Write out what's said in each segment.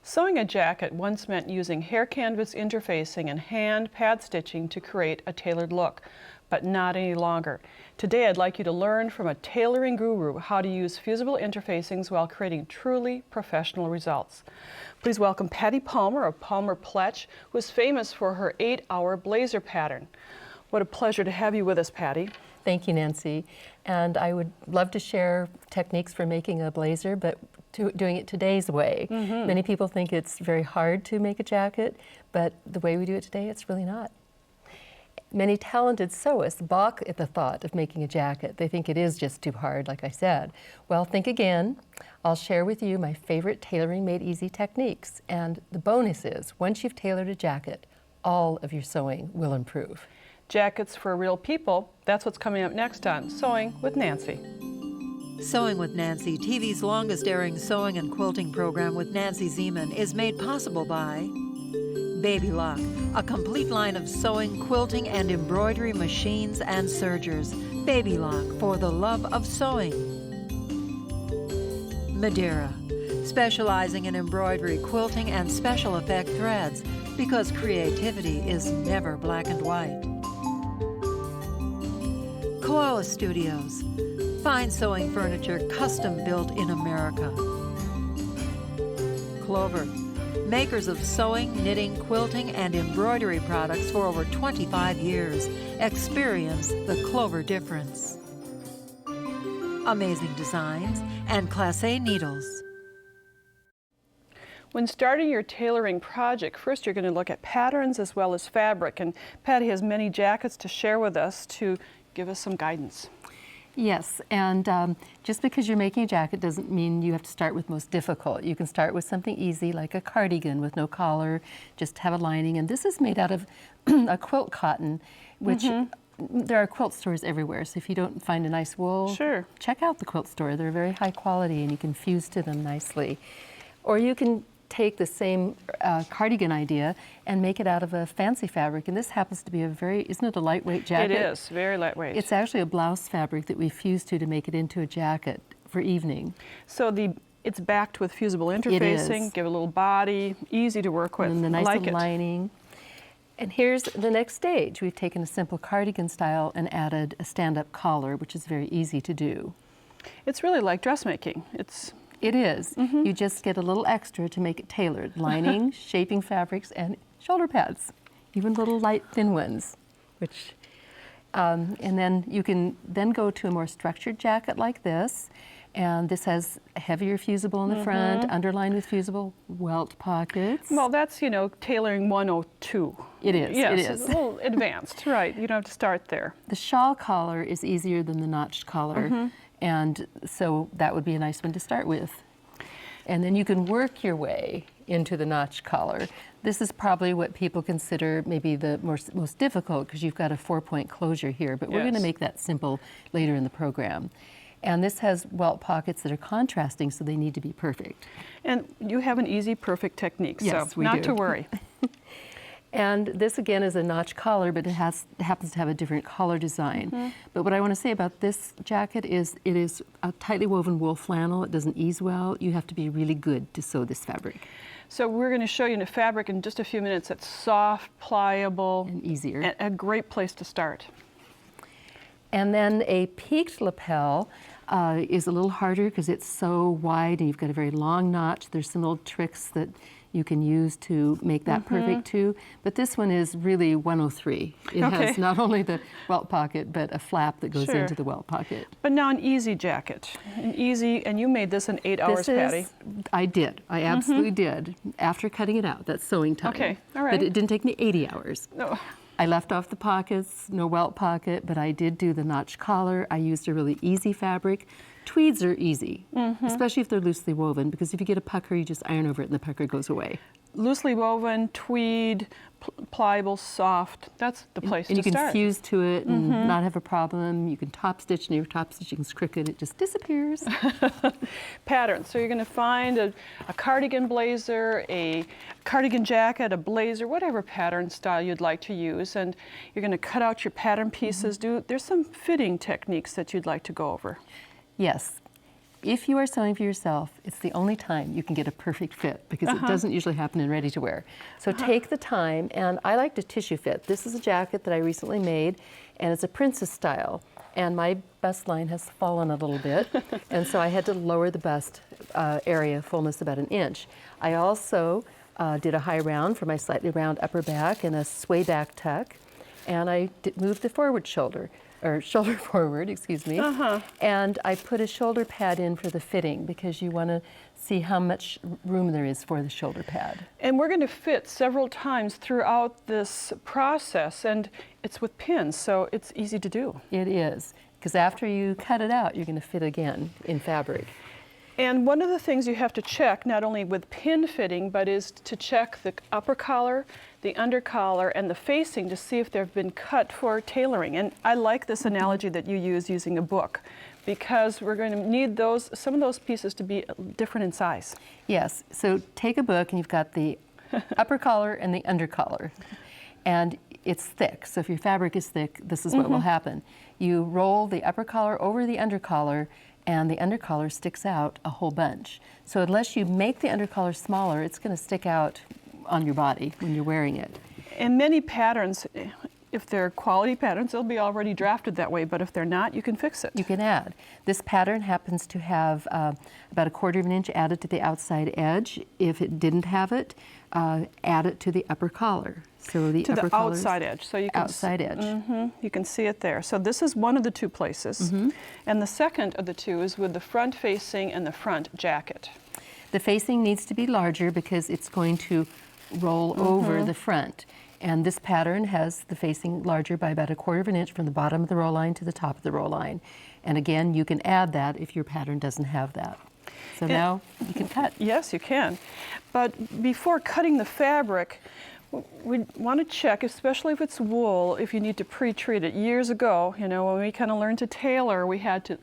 Sewing a jacket once meant using hair canvas interfacing and hand pad stitching to create a tailored look, but not any longer. Today I'd like you to learn from a tailoring guru how to use fusible interfacings while creating truly professional results. Please welcome Patty Palmer of Palmer Pletch, who is famous for her 8-hour blazer pattern. What a pleasure to have you with us, Patty. Thank you, Nancy. And I would love to share techniques for making a blazer, but doing it today's way. Many people think it's very hard to make a jacket, but the way we do it today, it's really not. Many talented sewists balk at the thought of making a jacket. They think it is just too hard, like I said. Well, think again. I'll share with you my favorite tailoring made easy techniques. And the bonus is, once you've tailored a jacket, all of your sewing will improve. Jackets for real people, that's what's coming up next on Sewing with Nancy. Sewing with Nancy, TV's longest-airing sewing and quilting program with Nancy Zieman, is made possible by Baby Lock, a complete line of sewing, quilting, and embroidery machines and sergers. Baby Lock, for the love of sewing. Madeira, specializing in embroidery, quilting, and special effect threads, because creativity is never black and white. Koala Studios, fine sewing furniture custom built in America. Clover, makers of sewing, knitting, quilting, and embroidery products for over 25 years. Experience the Clover difference. Amazing Designs and Class A Needles. When starting your tailoring project, first you're going to look at patterns as well as fabric. And Patty has many jackets to share with us to give us some guidance. Yes, and just because you're making a jacket doesn't mean you have to start with most difficult. You can start with something easy like a cardigan with no collar, just have a lining. And this is made out of a quilt cotton, which there are quilt stores everywhere. So if you don't find a nice wool, check out the quilt store. They're very high quality and you can fuse to them nicely. Or you can take the same cardigan idea and make it out of a fancy fabric. And this happens to be a very, isn't it a lightweight jacket? It is, very lightweight. It's actually a blouse fabric that we fused to make it into a jacket for evening. So it's backed with fusible interfacing, give it a little body, easy to work with. And the nice little lining. And here's the next stage. We've taken a simple cardigan style and added a stand-up collar, which is very easy to do. It's really like dressmaking. It is. You just get a little extra to make it tailored. Lining, shaping fabrics, and shoulder pads. Even little light thin ones. And then you can then go to a more structured jacket like this. And this has a heavier fusible in the front, underlined with fusible welt pockets. Well, that's, you know, tailoring 102. It is, yes, it is. It's a little advanced, right. You don't have to start there. The shawl collar is easier than the notched collar. And so that would be a nice one to start with. And then you can work your way into the notch collar. This is probably what people consider maybe the most difficult because you've got a 4-point closure here, but we're going to make that simple later in the program. And this has welt pockets that are contrasting, so they need to be perfect. And you have an easy, perfect technique, yes, so not to worry. And this again is a notch collar, but it happens to have a different collar design. But what I want to say about this jacket is it is a tightly woven wool flannel. It doesn't ease well. You have to be really good to sew this fabric. So we're going to show you the fabric in just a few minutes. It's soft, pliable, and easier. And a great place to start. And then a peaked lapel is a little harder because it's so wide and you've got a very long notch. There's some little tricks that you can use to make that perfect too. But this one is really 103. It has not only the welt pocket, but a flap that goes into the welt pocket. But now an easy jacket. And you made this in 8 hours, Patty. I did. I absolutely did. After cutting it out, that's sewing time. Okay, all right. But it didn't take me 80 hours. No. I left off the pockets, no welt pocket, but I did do the notch collar. I used a really easy fabric. Tweeds are easy, especially if they're loosely woven, because if you get a pucker, you just iron over it and the pucker goes away. Loosely woven, tweed, pliable, soft, that's the place to start. And you can fuse to it and not have a problem. You can top stitch, and your top stitching's crooked, it just disappears. Patterns, so you're going to find a cardigan blazer, a cardigan jacket, a blazer, whatever pattern style you'd like to use, and you're going to cut out your pattern pieces. There's some fitting techniques that you'd like to go over. Yes. if you are sewing for yourself, it's the only time you can get a perfect fit because it doesn't usually happen in ready to wear. So take the time, and I like to tissue fit. This is a jacket that I recently made, and it's a princess style. And my bust line has fallen a little bit, and so I had to lower the bust area fullness about 1 inch. I also did a high round for my slightly round upper back and a sway back tuck, and I moved the forward shoulder, or shoulder forward, excuse me, and I put a shoulder pad in for the fitting because you want to see how much room there is for the shoulder pad. And we're going to fit several times throughout this process, and it's with pins, so it's easy to do. It is, because after you cut it out, you're going to fit again in fabric. And one of the things you have to check, not only with pin fitting, but is to check the upper collar, the under collar, and the facing to see if they've been cut for tailoring. And I like this analogy that you use using a book, because we're going to need some of those pieces to be different in size. Yes, so take a book and you've got the upper collar and the under collar. And it's thick, so if your fabric is thick, this is what will happen. You roll the upper collar over the under collar, and the under collar sticks out a whole bunch. So unless you make the under collar smaller, it's going to stick out on your body when you're wearing it. And many patterns, if they're quality patterns, they'll be already drafted that way, but if they're not, you can fix it. You can add. This pattern happens to have about 1/4 inch added to the outside edge. If it didn't have it, add it to the upper collar. So the To upper the collar's outside edge, so you can outside edge. You can see it there. So this is one of the two places, and the second of the two is with the front facing and the front jacket. The facing needs to be larger because it's going to roll over the front. And this pattern has the facing larger by about 1/4 inch from the bottom of the row line to the top of the row line. And again, you can add that if your pattern doesn't have that. So now you can cut. Yes, you can. But before cutting the fabric, we want to check, especially if it's wool, if you need to pre-treat it. Years ago, you know, when we kind of learned to tailor, we had to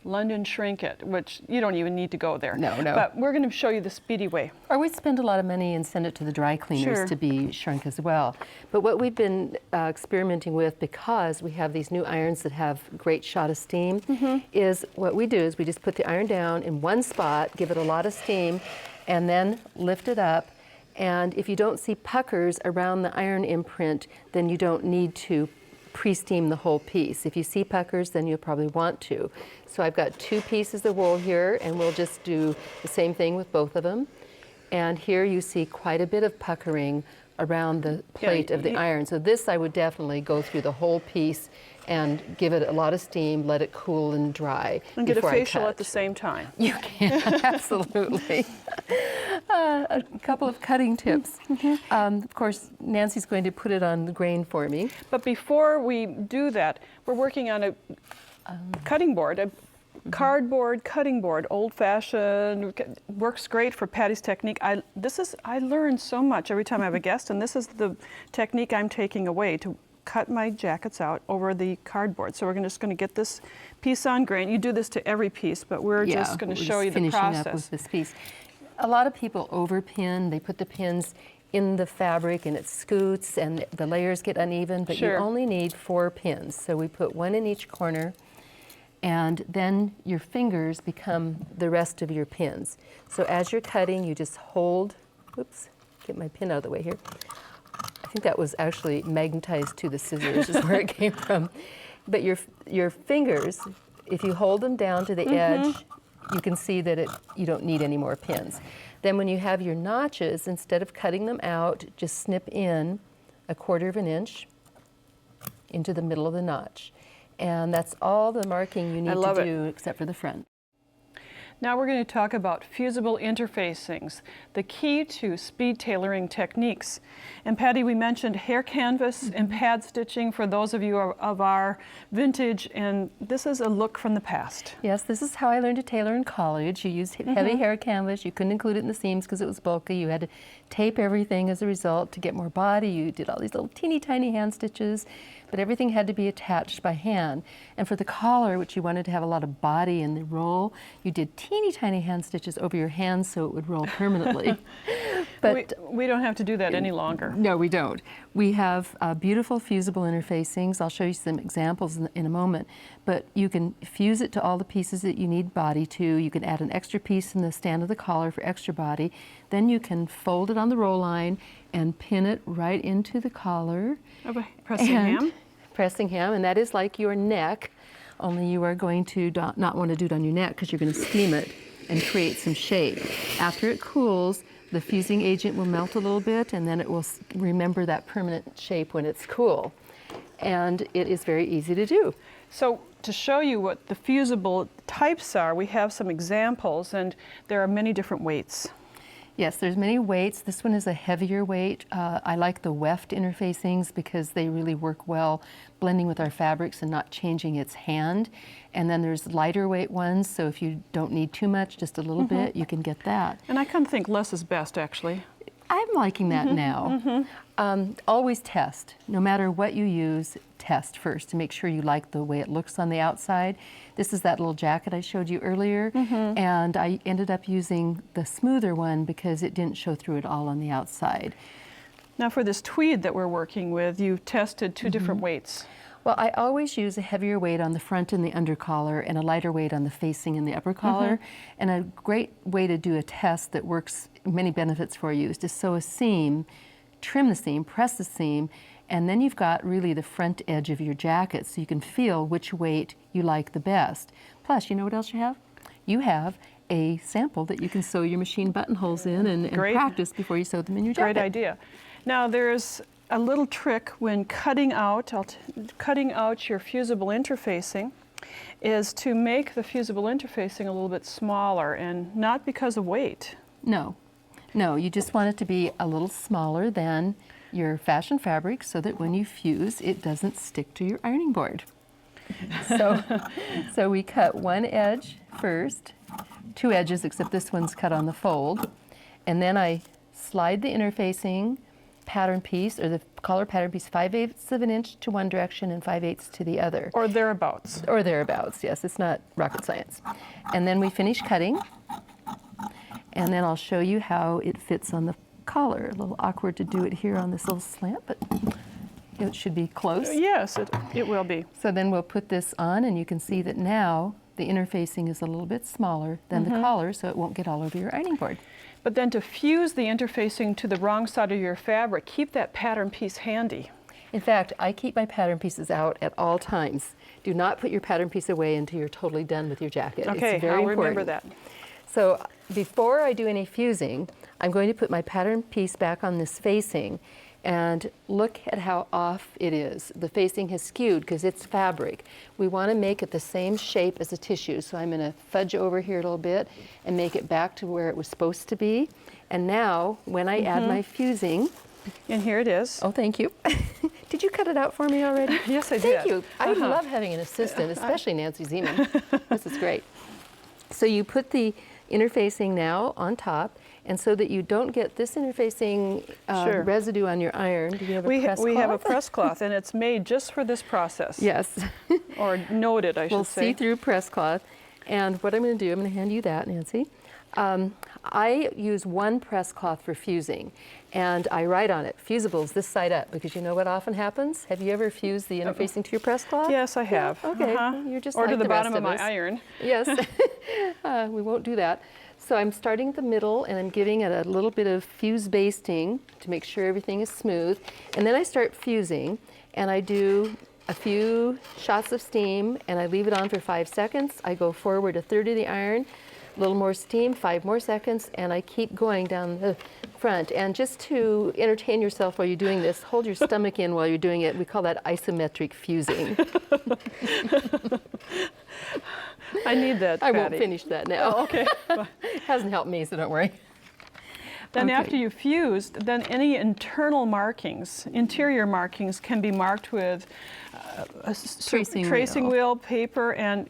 London shrink it, which you don't even need to go there. No. But we're going to show you the speedy way. Or we'd spend a lot of money and send it to the dry cleaners to be shrunk as well. But what we've been experimenting with, because we have these new irons that have great shot of steam, is what we do is we just put the iron down in one spot, give it a lot of steam, and then lift it up. And if you don't see puckers around the iron imprint, then you don't need to pre-steam the whole piece. If you see puckers, then you'll probably want to. So I've got 2 pieces of wool here, and we'll just do the same thing with both of them. And here you see quite a bit of puckering around the plate of the iron. So this I would definitely go through the whole piece and give it a lot of steam, let it cool and dry. And get a facial I cut. at the same time. You can, absolutely. A couple of cutting tips. Of course, Nancy's going to put it on the grain for me. But before we do that, we're working on a cutting board, a cardboard cutting board, old-fashioned, works great for Patty's technique. I learn so much every time I have a guest, and this is the technique I'm taking away, to cut my jackets out over the cardboard. So we're just going to get this piece on grain. You do this to every piece, but we're just going to show you the process. Up with this piece. A lot of people overpin. They put the pins in the fabric and it scoots and the layers get uneven, but you only need 4 pins. So we put 1 in each corner, and then your fingers become the rest of your pins. So as you're cutting, you just hold, oops, get my pin out of the way here. I think that was actually magnetized to the scissors is where it came from. But your fingers, if you hold them down to the edge, you can see that you don't need any more pins. Then when you have your notches, instead of cutting them out, just snip in 1/4 inch into the middle of the notch. And that's all the marking you need to do except for the front. Now we're going to talk about fusible interfacings, the key to speed tailoring techniques. And Patty, we mentioned hair canvas and pad stitching for those of you of our vintage, and this is a look from the past. Yes, this is how I learned to tailor in college. You used heavy hair canvas. You couldn't include it in the seams because it was bulky. You had to tape everything as a result to get more body. You did all these little teeny tiny hand stitches, but everything had to be attached by hand. And for the collar, which you wanted to have a lot of body in the roll, you did teeny tiny hand stitches over your hands so it would roll permanently. But we don't have to do that any longer. no, we don't. We have beautiful fusible interfacings. I'll show you some examples in a moment. But you can fuse it to all the pieces that you need body to. You can add an extra piece in the stand of the collar for extra body. Then you can fold it on the roll line and pin it right into the collar. Okay, pressing ham. Pressing ham, and that is like your neck, only you are going to not want to do it on your neck because you're going to steam it and create some shape. After it cools, the fusing agent will melt a little bit, and then it will remember that permanent shape when it's cool. And it is very easy to do. So to show you what the fusible types are, we have some examples, and there are many different weights. Yes, there's many weights. This one is a heavier weight. I like the weft interfacings because they really work well blending with our fabrics and not changing its hand. And then there's lighter weight ones, so if you don't need too much, just a little bit, you can get that. And I kind of think less is best, actually. I'm liking that now. Always test. No matter what you use, test first to make sure you like the way it looks on the outside. This is that little jacket I showed you earlier, and I ended up using the smoother one because it didn't show through at all on the outside. Now for this tweed that we're working with, you've tested two different weights. Well, I always use a heavier weight on the front and the under collar and a lighter weight on the facing and the upper collar. And a great way to do a test that works many benefits for you is to sew a seam, trim the seam, press the seam, and then you've got really the front edge of your jacket so you can feel which weight you like the best. Plus, you know what else you have? You have a sample that you can sew your machine buttonholes in and practice before you sew them in your jacket. Great idea. Now there's a little trick when cutting out your fusible interfacing is to make the fusible interfacing a little bit smaller, and not because of weight. No, you just want it to be a little smaller than your fashion fabric so that when you fuse, it doesn't stick to your ironing board. So we cut one edge first, two edges except this one's cut on the fold, and then I slide the interfacing pattern piece, or the collar pattern piece, 5/8 of an inch to one direction and 5/8 to the other. Or thereabouts. Or thereabouts, yes, it's not rocket science. And then we finish cutting, and then I'll show you how it fits on the collar. A little awkward to do it here on this little slant, but it should be close. Yes, it will be. So then we'll put this on, and you can see that now the interfacing is a little bit smaller than the collar, so it won't get all over your ironing board. But then to fuse the interfacing to the wrong side of your fabric, keep that pattern piece handy. In fact, I keep my pattern pieces out at all times. Do not put your pattern piece away until you're totally done with your jacket. Okay, it's very I'll important. remember that. So before I do any fusing, I'm going to put my pattern piece back on this facing, and look at how off it is. The facing has skewed because it's fabric. We want to make it the same shape as a tissue, so I'm going to fudge over here a little bit and make it back to where it was supposed to be. And now, when I add my fusing, And here it is. oh, thank you. Did you cut it out for me already? Yes, I did. Thank you. I love having an assistant, especially Nancy Zeman. This is great. So you put the interfacing now on top, and so that you don't get this interfacing Sure. residue on your iron. Do you have a press We cloth? have a press cloth, and it's made just for this process. Yes. Or noted, I should Well, say. see-through press cloth. And what I'm going to do, I'm going to hand you that, Nancy. I use one press cloth for fusing, and I write on it, fusibles this side up, because you know what often happens? Have you ever fused the interfacing to your press cloth? Yes, I have. Okay, you're just Or like to the rest bottom of my us. iron. Yes, we won't do that. So I'm starting at the middle, and I'm giving it a little bit of fuse basting to make sure everything is smooth. And then I start fusing, and I do a few shots of steam, and I leave it on for 5 seconds. I go forward a third of the iron, a little more steam, 5 more seconds, and I keep going down the front. And just to entertain yourself while you're doing this, hold your stomach in while you're doing it. We call that isometric fusing. I need that, I won't Patty. finish that now. Oh, okay. Hasn't helped me, so don't worry. Then Okay. after you've fused, then any internal markings, interior markings, can be marked with Tracing wheel, paper, and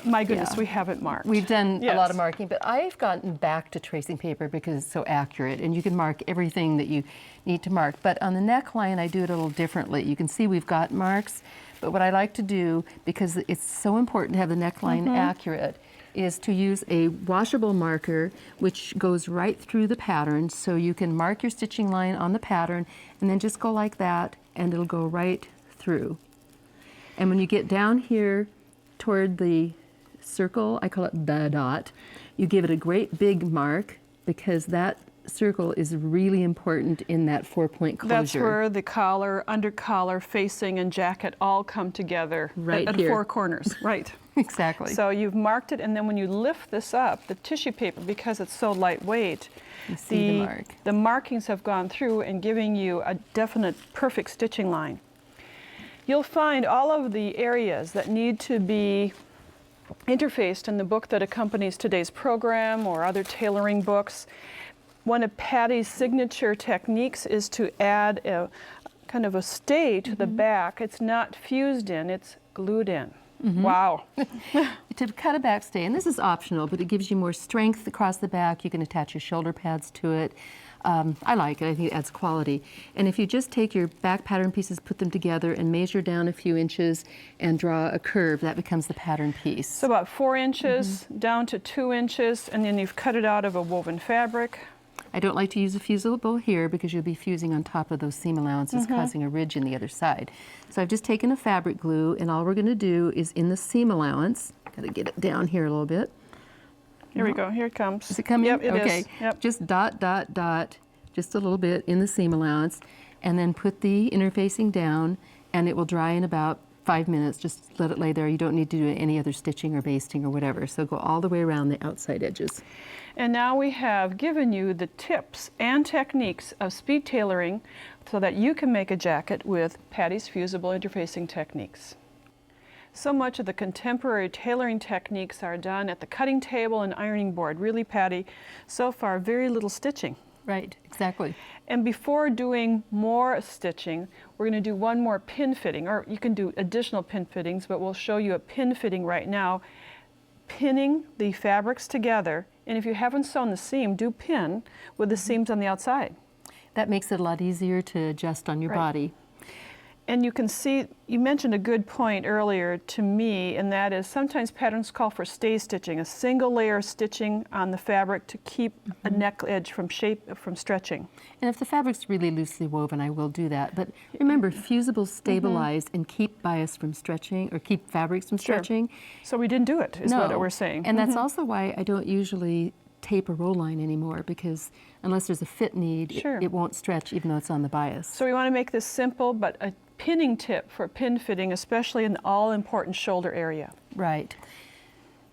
my goodness, Yeah. we have it marked. We've done a lot of Yes. marking, but I've gotten back to tracing paper because it's so accurate, and you can mark everything that you need to mark. But on the neckline, I do it a little differently. You can see we've got marks, but what I like to do, because it's so important to have the neckline accurate, is to use a washable marker which goes right through the pattern, so you can mark your stitching line on the pattern and then just go like that and it'll go right through. And when you get down here toward the circle, I call it the dot, you give it a great big mark because that circle is really important in that 4-point closure. That's where the collar, under collar, facing, and jacket all come together Right at here. 4 corners. Right. Exactly. So you've marked it, and then when you lift this up, the tissue paper, because it's so lightweight, You see the mark. the markings have gone through and giving you a definite perfect stitching line. You'll find all of the areas that need to be interfaced in the book that accompanies today's program or other tailoring books. One of Patty's signature techniques is to add a kind of a stay to the back. It's not fused in, it's glued in. Wow. To cut a back stay, and this is optional, but it gives you more strength across the back. You can attach your shoulder pads to it. I like it. I think it adds quality. And if you just take your back pattern pieces, put them together, and measure down a few inches and draw a curve, that becomes the pattern piece. So about 4 inches down to 2 inches, and then you've cut it out of a woven fabric. I don't like to use a fusible here because you'll be fusing on top of those seam allowances, causing a ridge in the other side. So I've just taken a fabric glue, and all we're going to do is in the seam allowance, got to get it down here a little bit. Here we go, here it comes. Is it coming? Yep, it is. Okay. Yep. Just dot, dot, dot, just a little bit in the seam allowance, and then put the interfacing down, and it will dry in about 5 minutes. Just let it lay there. You don't need to do any other stitching or basting or whatever. So go all the way around the outside edges. And now we have given you the tips and techniques of speed tailoring so that you can make a jacket with Patty's fusible interfacing techniques. So much of the contemporary tailoring techniques are done at the cutting table and ironing board. Really, Patty, so far very little stitching. Right, exactly. And before doing more stitching, we're going to do one more pin fitting, or you can do additional pin fittings, but we'll show you a pin fitting right now. Pinning the fabrics together, and if you haven't sewn the seam, do pin with the seams on the outside. That makes it a lot easier to adjust on your Right. body. And you can see, you mentioned a good point earlier to me, and that is sometimes patterns call for stay stitching, a single layer of stitching on the fabric to keep a neck edge from stretching. And if the fabric's really loosely woven, I will do that. But remember, fusibles stabilize and keep bias from stretching, or keep fabrics from Sure. stretching. So we didn't do it, is what we're saying. And that's also why I don't usually tape a row line anymore, because unless there's a fit need, Sure. it won't stretch even though it's on the bias. So we want to make this simple, but a pinning tip for pin fitting, especially in the all-important shoulder area. Right.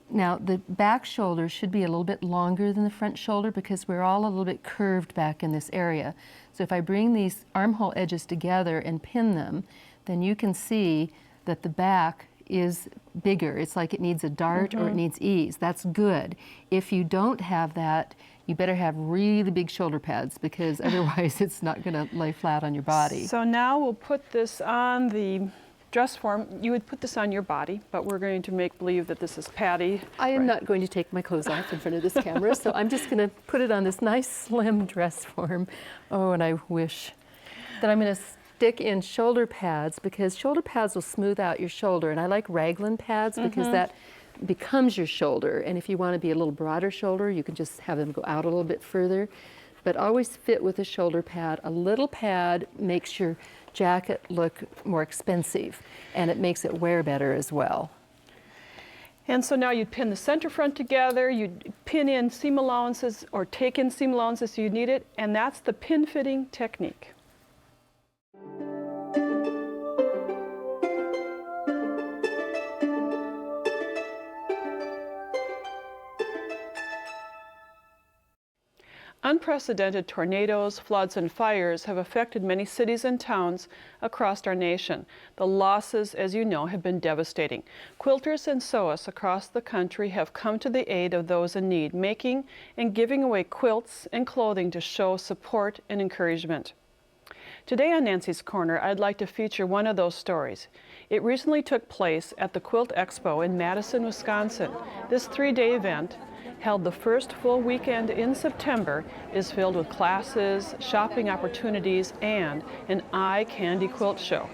Now, the back shoulder should be a little bit longer than the front shoulder because we're all a little bit curved back in this area. So if I bring these armhole edges together and pin them, then you can see that the back is bigger. It's like it needs a dart or it needs ease. That's good. If you don't have that, you better have really big shoulder pads because otherwise it's not going to lay flat on your body. So now we'll put this on the dress form. You would put this on your body, but we're going to make believe that this is Patty. I am not going to take my clothes off in front of this camera, so I'm just going to put it on this nice slim dress form. Oh, and I wish that I'm going to stick in shoulder pads because shoulder pads will smooth out your shoulder. And I like raglan pads because that becomes your shoulder. And if you want to be a little broader shoulder, you can just have them go out a little bit further. But always fit with a shoulder pad. A little pad makes your jacket look more expensive, and it makes it wear better as well. And so now you'd pin the center front together, you'd pin in seam allowances or take in seam allowances so you need it, and that's the pin fitting technique. Unprecedented tornadoes, floods, and fires have affected many cities and towns across our nation. The losses, as you know, have been devastating. Quilters and sewists across the country have come to the aid of those in need, making and giving away quilts and clothing to show support and encouragement. Today on Nancy's Corner, I'd like to feature one of those stories. It recently took place at the Quilt Expo in Madison, Wisconsin. This 3-day event, held the first full weekend in September, is filled with classes, shopping opportunities, and an eye candy quilt show.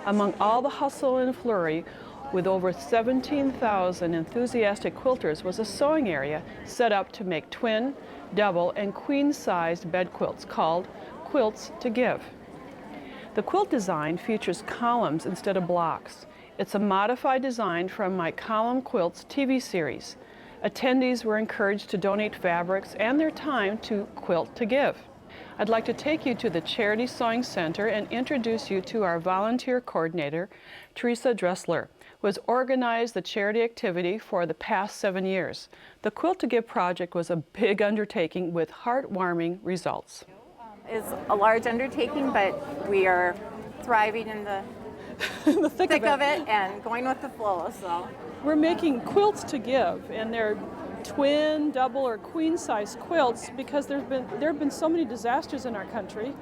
Among all the hustle and flurry, with over 17,000 enthusiastic quilters, was a sewing area set up to make twin, double, and queen-sized bed quilts called Quilts to Give. The quilt design features columns instead of blocks. It's a modified design from my Column Quilts TV series. Attendees were encouraged to donate fabrics and their time to Quilt to Give. I'd like to take you to the Charity Sewing Center and introduce you to our volunteer coordinator, Teresa Dressler, who has organized the charity activity for the past 7 years. The Quilt to Give project was a big undertaking with heartwarming results. It's a large undertaking, but we are thriving in the The thick of it and going with the flow. So we're making quilts to give, and they're twin, double, or queen-size quilts because there have been so many disasters in our country.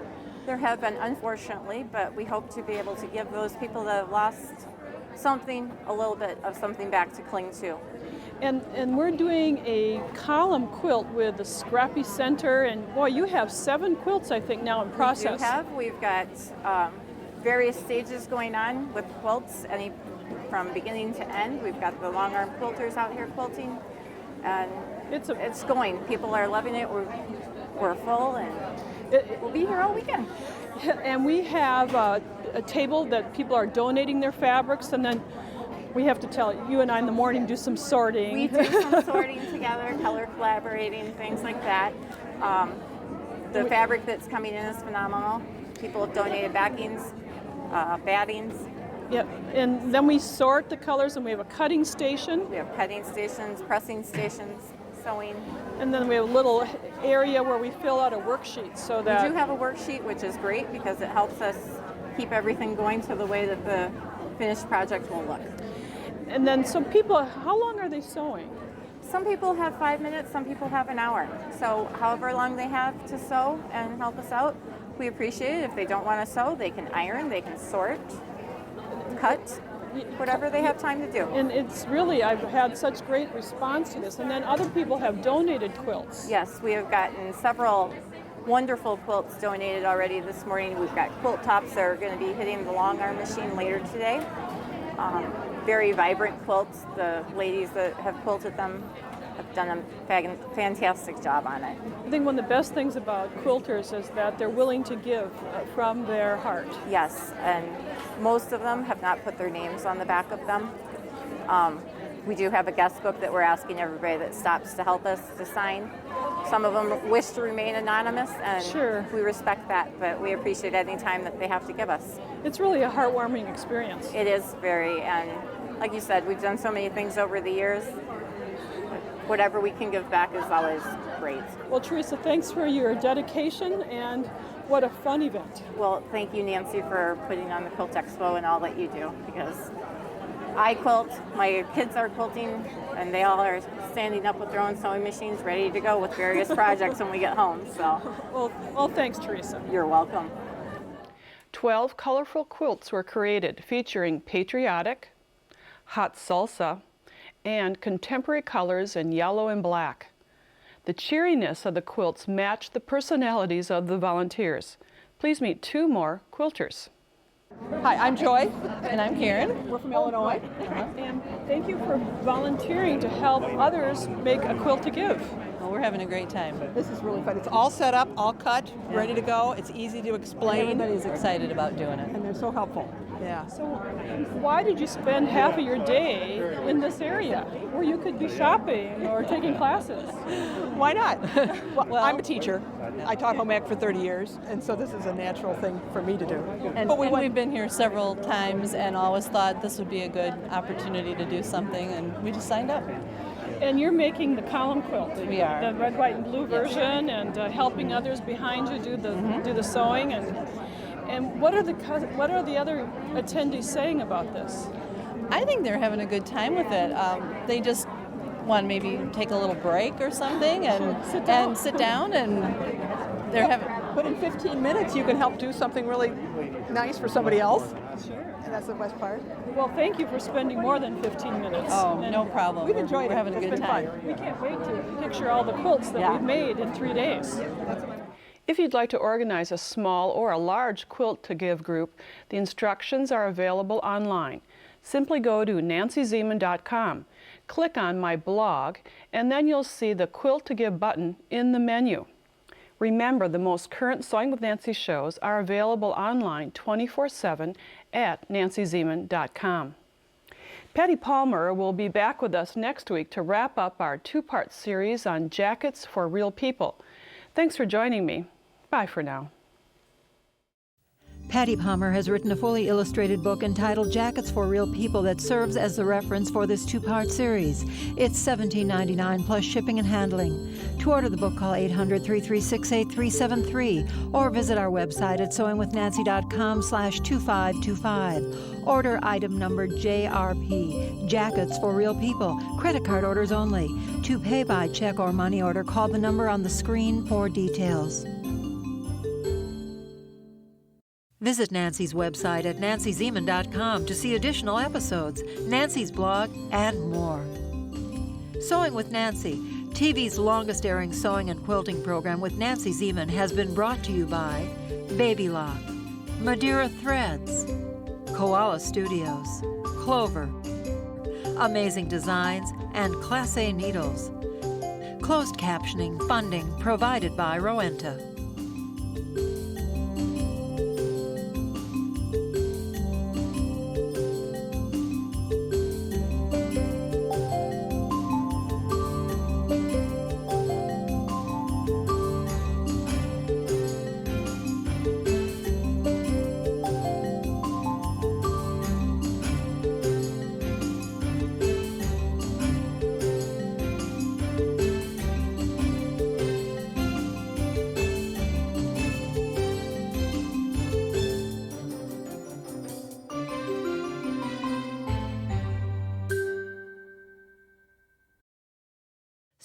there have been, unfortunately, but we hope to be able to give those people that have lost something, a little bit of something back to cling to. And we're doing a column quilt with the Scrappy Center, and boy, you have 7 quilts, I think, now in process. We've got various stages going on with quilts, from beginning to end. We've got the long arm quilters out here quilting, and it's going. People are loving it. We're full, and we'll be here all weekend. And we have a table that people are donating their fabrics, and then we have to tell you and I in the morning do some sorting. We do some sorting together, color collaborating, things like that. The fabric that's coming in is phenomenal. People have donated backings, battings. Yep. And then we sort the colors, and we have a cutting station. We have cutting stations, pressing stations, sewing. And then we have a little area where we fill out a worksheet so that... We do have a worksheet, which is great because it helps us keep everything going to the way that the finished project will look. And then some people, how long are they sewing? Some people have 5 minutes, some people have an hour. So however long they have to sew and help us out, we appreciate it. If they don't want to sew, they can iron, they can sort, cut, whatever they have time to do. And it's really, I've had such great response to this. And then other people have donated quilts. Yes, we have gotten several wonderful quilts donated already this morning. We've got quilt tops that are going to be hitting the long arm machine later today. Very vibrant quilts. The ladies that have quilted them have done a fantastic job on it. I think one of the best things about quilters is that they're willing to give from their heart. Yes, and most of them have not put their names on the back of them. We do have a guest book that we're asking everybody that stops to help us to sign. Some of them wish to remain anonymous, and Sure. we respect that, but we appreciate any time that they have to give us. It's really a heartwarming experience. It is very, and like you said, we've done so many things over the years. Whatever we can give back is always great. Well, Teresa, thanks for your dedication, and what a fun event. Well, thank you, Nancy, for putting on the Quilt Expo and all that you do, because I quilt, my kids are quilting, and they all are standing up with their own sewing machines ready to go with various projects when we get home. So, Well, thanks, Teresa. you're welcome. 12 colorful quilts were created featuring patriotic, hot salsa, and contemporary colors in yellow and black. The cheeriness of the quilts matched the personalities of the volunteers. Please meet 2 more quilters. Hi, I'm Joy. And I'm Karen. We're from Illinois. And thank you for volunteering to help others make a quilt to give. Well, we're having a great time. This is really fun. It's all set up, all cut, ready to go. It's easy to explain. Everybody's excited about doing it. And they're so helpful. Yeah. So why did you spend half of your day in this area where you could be shopping or taking classes? Why not? Well, I'm a teacher. I taught home ec for 30 years, and so this is a natural thing for me to do. And, But we've been here several times and always thought this would be a good opportunity to do something, and we just signed up. And you're making the column quilt. We are. The red, white, and blue version, and helping others behind you do the sewing. And what are the other attendees saying about this? I think they're having a good time with it. They just want to maybe take a little break or something and sit down, and they're having. But in 15 minutes, you can help do something really nice for somebody else. Sure. And that's the best part. Well, thank you for spending more than 15 minutes. Oh, And no problem. We've enjoyed We're it. having a It's good been time. fun. We can't wait to picture all the quilts that we've made in 3 days. If you'd like to organize a small or a large quilt to give group, the instructions are available online. Simply go to nancyzieman.com, click on my blog, and then you'll see the Quilt to Give button in the menu. Remember, the most current Sewing with Nancy shows are available online 24/7 at nancyzieman.com. Patty Palmer will be back with us next week to wrap up our two-part series on jackets for real people. Thanks for joining me. Bye for now. Patty Palmer has written a fully illustrated book entitled Jackets for Real People that serves as the reference for this two-part series. It's $17.99 plus shipping and handling. To order the book, call 800-336-8373 or visit our website at sewingwithnancy.com/2525. Order item number JRP, Jackets for Real People, credit card orders only. To pay by check or money order, call the number on the screen for details. Visit Nancy's website at nancyzieman.com to see additional episodes, Nancy's blog, and more. Sewing with Nancy, TV's longest-airing sewing and quilting program with Nancy Zieman, has been brought to you by Baby Lock, Madeira Threads, Koala Studios, Clover, Amazing Designs, and Class A Needles. Closed captioning funding provided by Rowenta.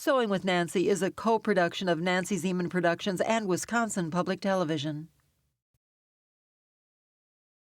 Sewing with Nancy is a co-production of Nancy Zieman Productions and Wisconsin Public Television.